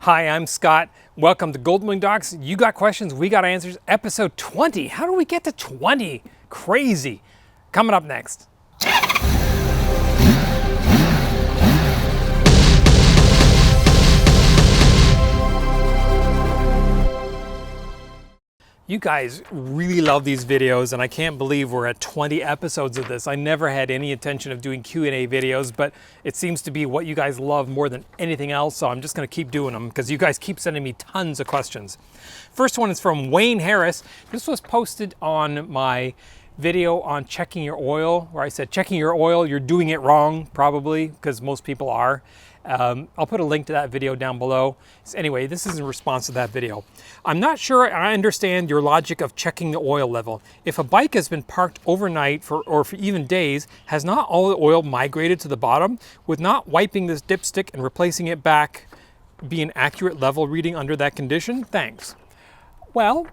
Hi, I'm Scott. Welcome to GoldwingDocs. You got questions, we got answers. Episode 20. How do we get to 20? Crazy. Coming up next. You guys really love these videos, and I can't believe we're at 20 episodes of this. I never had any intention of doing Q&A videos, but it seems to be what you guys love more than anything else, so I'm just gonna keep doing them because you guys keep sending me tons of questions. First one is from Wayne Harris. This was posted on my video on checking your oil, where I said, checking your oil, you're doing it wrong, probably, because most people are. I'll put a link to that video down below. So anyway, this is in response to that video. I'm not sure I understand your logic of checking the oil level. If a bike has been parked overnight or for even days, has not all the oil migrated to the bottom? Would not wiping this dipstick and replacing it back be an accurate level reading under that condition? Thanks. Well,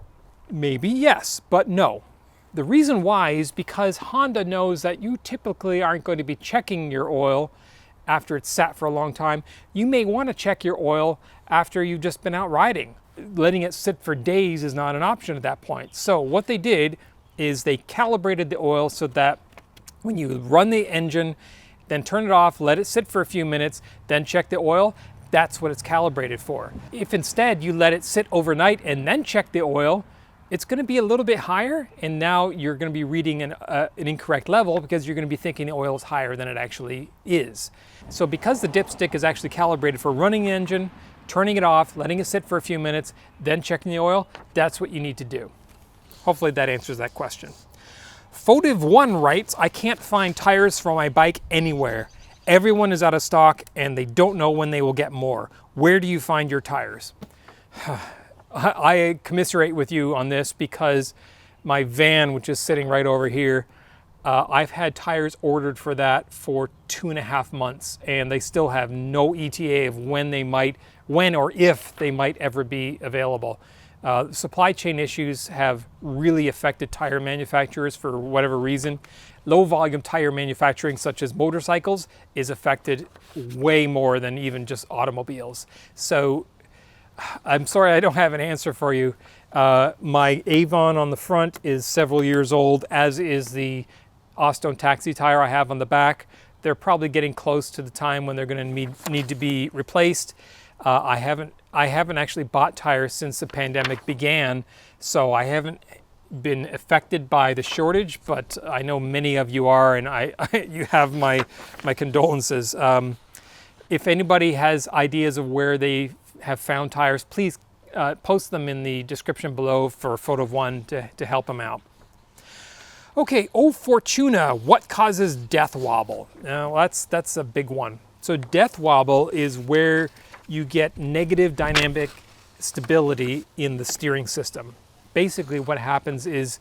maybe yes, but no. The reason why is because Honda knows that you typically aren't going to be checking your oil after it's sat for a long time. You may want to check your oil after you've just been out riding. Letting it sit for days is not an option at that point. So what they did is they calibrated the oil so that when you run the engine, then turn it off, let it sit for a few minutes, then check the oil, that's what it's calibrated for. If instead you let it sit overnight and then check the oil, it's going to be a little bit higher, and now you're going to be reading an incorrect level because you're going to be thinking the oil is higher than it actually is. So because the dipstick is actually calibrated for running the engine, turning it off, letting it sit for a few minutes, then checking the oil, that's what you need to do. Hopefully that answers that question. Photive1 writes, I can't find tires for my bike anywhere. Everyone is out of stock and they don't know when they will get more. Where do you find your tires? I commiserate with you on this because my van, which is sitting right over here, I've had tires ordered for that for 2.5 months, and they still have no ETA of when or if they might ever be available. Supply chain issues have really affected tire manufacturers for whatever reason. Low volume tire manufacturing, such as motorcycles, is affected way more than even just automobiles. So I'm sorry I don't have an answer for you. My Avon on the front is several years old, as is the Ostone taxi tire I have on the back. They're probably getting close to the time when they're going to need to be replaced. I haven't actually bought tires since the pandemic began, so I haven't been affected by the shortage, but I know many of you are, and you have my condolences. If anybody has ideas of where they have found tires, please post them in the description below for Photive1 to help them out. Okay, Oh Fortuna, what causes death wobble? Now that's a big one. So death wobble is where you get negative dynamic stability in the steering system. Basically what happens is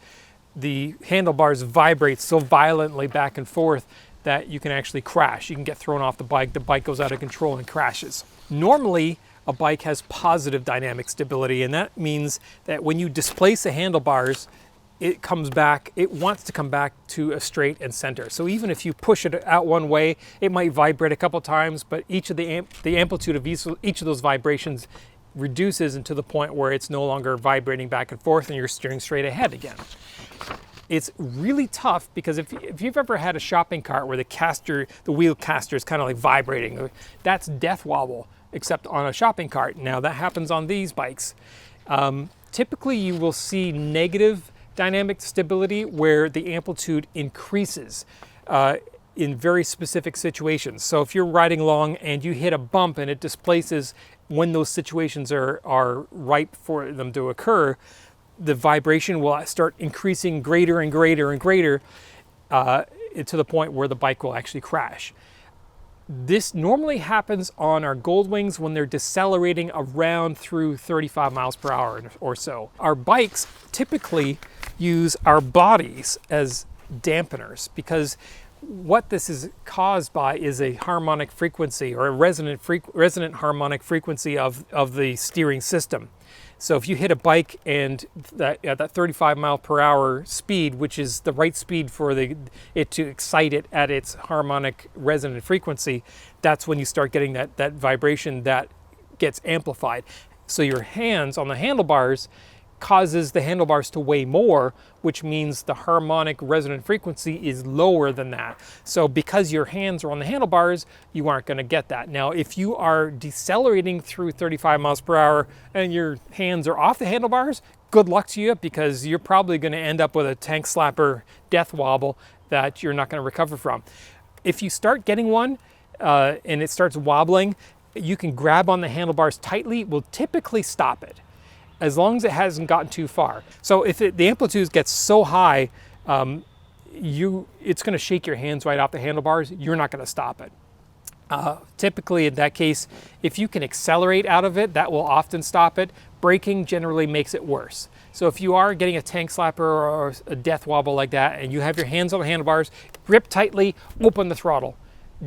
the handlebars vibrate so violently back and forth that you can actually crash. You can get thrown off the bike goes out of control and crashes. Normally, a bike has positive dynamic stability, and that means that when you displace the handlebars, it wants to come back to a straight and center. So even if you push it out one way, it might vibrate a couple times, but the amplitude of each of those vibrations reduces into the point where it's no longer vibrating back and forth and you're steering straight ahead again. It's really tough because if you've ever had a shopping cart where the wheel caster is kind of like vibrating, that's death wobble, except on a shopping cart. Now that happens on these bikes. Typically you will see negative dynamic stability where the amplitude increases in very specific situations. So if you're riding along and you hit a bump and it displaces, when those situations are ripe for them to occur, the vibration will start increasing greater and greater and greater to the point where the bike will actually crash. This normally happens on our Goldwings when they're decelerating around through 35 miles per hour or so. Our bikes typically use our bodies as dampeners because what this is caused by is a harmonic frequency or a resonant harmonic frequency of the steering system. So if you hit a bike and that 35 mile per hour speed, which is the right speed for it to excite it at its harmonic resonant frequency, that's when you start getting that vibration that gets amplified. So your hands on the handlebars causes the handlebars to weigh more, which means the harmonic resonant frequency is lower than that. So because your hands are on the handlebars, you aren't going to get that. Now, if you are decelerating through 35 miles per hour and your hands are off the handlebars, good luck to you, because you're probably going to end up with a tank slapper death wobble that you're not going to recover from. If you start getting one and it starts wobbling, you can grab on the handlebars tightly. Will typically stop it, as long as it hasn't gotten too far. So if the amplitude gets so high, it's going to shake your hands right off the handlebars. You're not going to stop it. Typically, in that case, if you can accelerate out of it, that will often stop it. Braking generally makes it worse. So if you are getting a tank slapper or a death wobble like that, and you have your hands on the handlebars, grip tightly, open the throttle.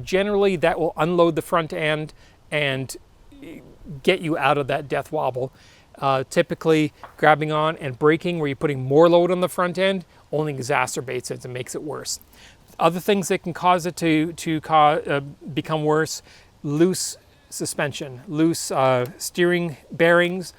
Generally, that will unload the front end and get you out of that death wobble. Typically, grabbing on and braking where you're putting more load on the front end only exacerbates it and makes it worse. Other things that can cause it to become worse: loose suspension, loose steering bearings,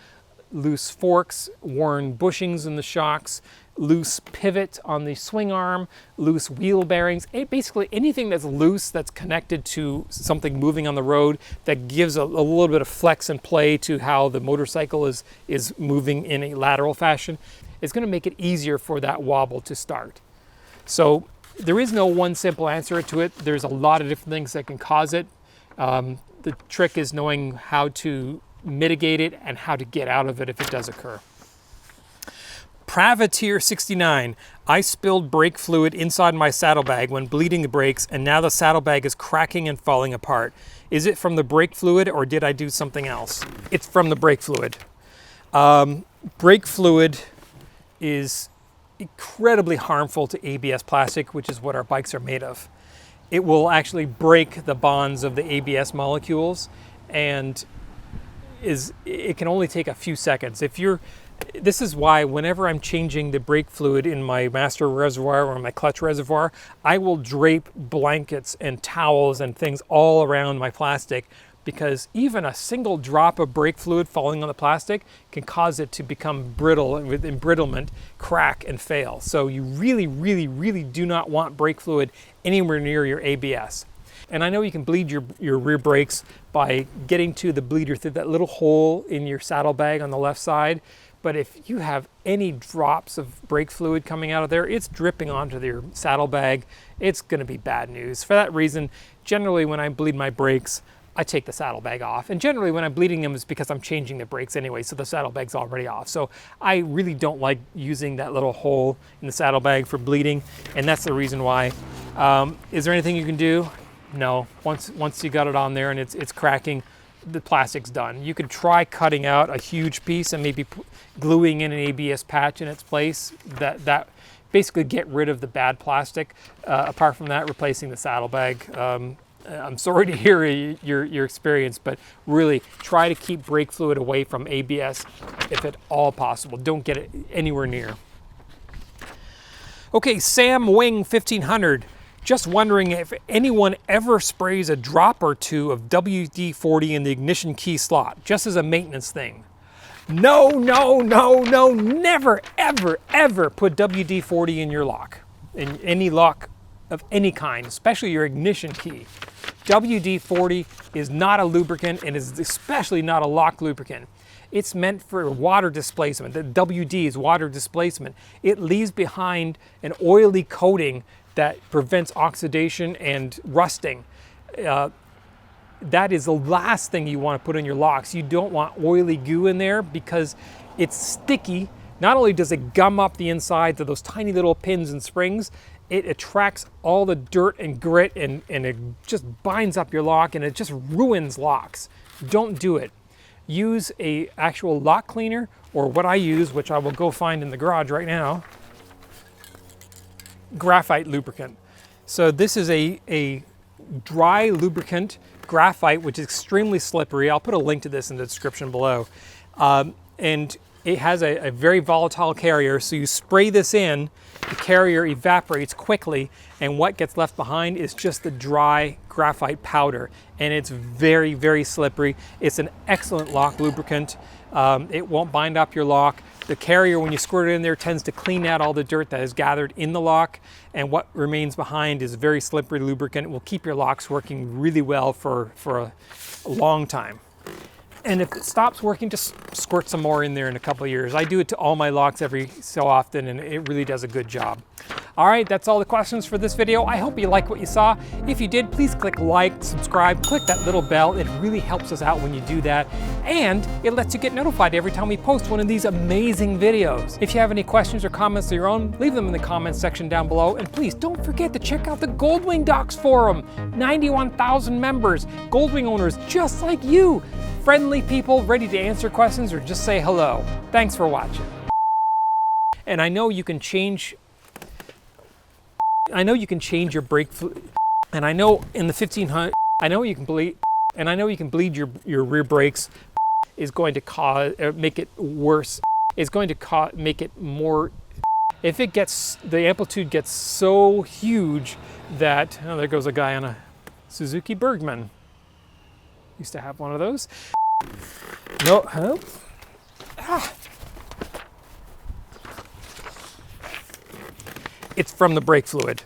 loose forks, worn bushings in the shocks, loose pivot on the swing arm, loose wheel bearings. Basically anything that's loose, that's connected to something moving on the road, that gives a little bit of flex and play to how the motorcycle is moving in a lateral fashion, is going to make it easier for that wobble to start. So there is no one simple answer to it. There's a lot of different things that can cause it. The trick is knowing how to mitigate it and how to get out of it if it does occur. Privateer 69, I spilled brake fluid inside my saddlebag when bleeding the brakes, and now the saddlebag is cracking and falling apart. Is it from the brake fluid, or did I do something else? It's from the brake fluid. Brake fluid is incredibly harmful to ABS plastic, which is what our bikes are made of. It will actually break the bonds of the ABS molecules, and it can only take a few seconds. This is why whenever I'm changing the brake fluid in my master reservoir or my clutch reservoir, I will drape blankets and towels and things all around my plastic, because even a single drop of brake fluid falling on the plastic can cause it to become brittle, and with embrittlement, crack and fail. So you really, really, really do not want brake fluid anywhere near your ABS. And I know you can bleed your rear brakes by getting to the bleeder through that little hole in your saddlebag on the left side. But if you have any drops of brake fluid coming out of there, it's dripping onto your saddlebag. It's going to be bad news. For that reason, generally when I bleed my brakes, I take the saddlebag off. And generally when I'm bleeding them, it's because I'm changing the brakes anyway, so the saddlebag's already off. So I really don't like using that little hole in the saddlebag for bleeding, and that's the reason why. Is there anything you can do? No. Once you got it on there and it's cracking, the plastic's done. You could try cutting out a huge piece and maybe gluing in an ABS patch in its place. That basically get rid of the bad plastic. Apart from that, replacing the saddlebag. I'm sorry to hear your experience, but really try to keep brake fluid away from ABS if at all possible. Don't get it anywhere near. Okay, Sam Wing 1500. Just wondering if anyone ever sprays a drop or two of WD-40 in the ignition key slot, just as a maintenance thing. No, never, ever put WD-40 in your lock, in any lock of any kind, especially your ignition key. WD-40 is not a lubricant, and is especially not a lock lubricant. It's meant for water displacement. The WD is water displacement. It leaves behind an oily coating that prevents oxidation and rusting. That is the last thing you want to put in your locks. You don't want oily goo in there because it's sticky. Not only does it gum up the insides of those tiny little pins and springs, it attracts all the dirt and grit, and it just binds up your lock, and it just ruins locks. Don't do it. Use a actual lock cleaner, or what I use, which I will go find in the garage right now, graphite lubricant. So this is a dry lubricant, graphite, which is extremely slippery. I'll put a link to this in the description below. And it has a very volatile carrier, so you spray this in, the carrier evaporates quickly, and what gets left behind is just the dry graphite powder, and it's very, very slippery. It's an excellent lock lubricant. It won't bind up your lock. The carrier, when you squirt it in there, tends to clean out all the dirt that is gathered in the lock, and what remains behind is very slippery lubricant. It will keep your locks working really well for a long time. And if it stops working, just squirt some more in there in a couple of years. I do it to all my locks every so often, and it really does a good job. All right, that's all the questions for this video. I hope you liked what you saw. If you did, please click like, subscribe, click that little bell. It really helps us out when you do that. And it lets you get notified every time we post one of these amazing videos. If you have any questions or comments of your own, leave them in the comments section down below. And please don't forget to check out the GoldwingDocs forum. 91,000 members, Goldwing owners just like you. Friendly people ready to answer questions or just say hello. Thanks for watching. And I know you can change your brake fluid, and I know in the 1500, I know you can bleed your rear brakes is going to make it worse. It's going to make it more, if the amplitude gets so huge that, oh, there goes a guy on a Suzuki Bergman. Used to have one of those. No, huh? Ah. It's from the brake fluid.